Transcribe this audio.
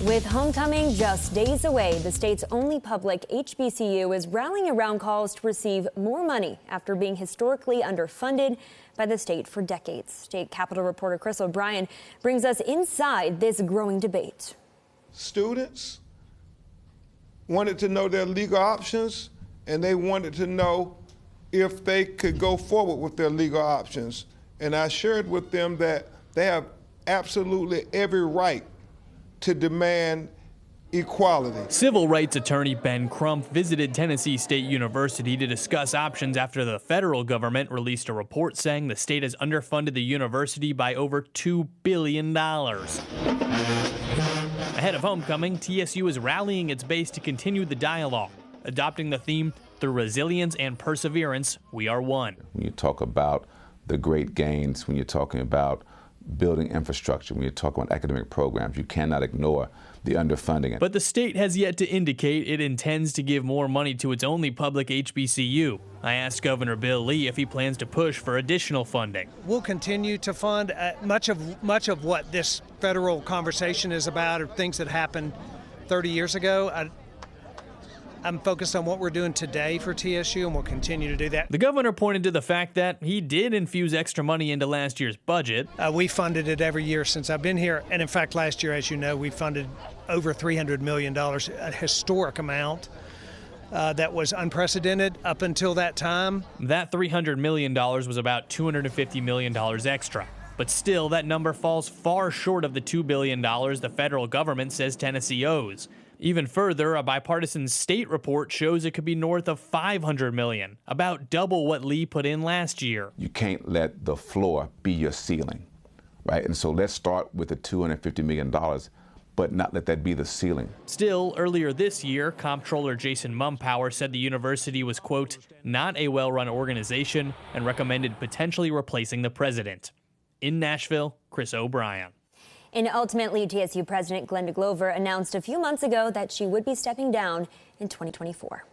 With homecoming just days away, the state's only public HBCU is rallying around calls to receive more money after being historically underfunded by the state for decades. State Capitol reporter Chris O'Brien brings us inside this growing debate. Students wanted to know their legal options, and they wanted to know if they could go forward with their legal options. And I shared with them that they have absolutely every right to demand equality. Civil rights attorney Ben Crump visited Tennessee State University to discuss options after the federal government released a report saying the state has underfunded the university by over $2 billion. Ahead of homecoming, TSU is rallying its base to continue the dialogue, adopting the theme, "Through resilience and perseverance, we are one." When you talk about the great gains, when you're talking about building infrastructure, when you're talking about academic programs, you cannot ignore the underfunding. But the state has yet to indicate it intends to give more money to its only public HBCU. I asked Governor Bill Lee if he plans to push for additional funding. We'll continue to fund much of what this federal conversation is about, or things that happened 30 years ago. I'm focused on what we're doing today for TSU, and we'll continue to do that. The governor pointed to the fact that he did infuse extra money into last year's budget. We funded it every year since I've been here, and in fact, last year, as you know, we funded over $300 million, a historic amount that was unprecedented up until that time. That $300 million was about $250 million extra. But still, that number falls far short of the $2 billion the federal government says Tennessee owes. Even further, a bipartisan state report shows it could be north of $500 million, about double what Lee put in last year. You can't let the floor be your ceiling, right? And so let's start with the $250 million, but not let that be the ceiling. Still, earlier this year, Comptroller Jason Mumpower said the university was, quote, not a well-run organization and recommended potentially replacing the president. In Nashville, Chris O'Brien. And ultimately, TSU President Glenda Glover announced a few months ago that she would be stepping down in 2024.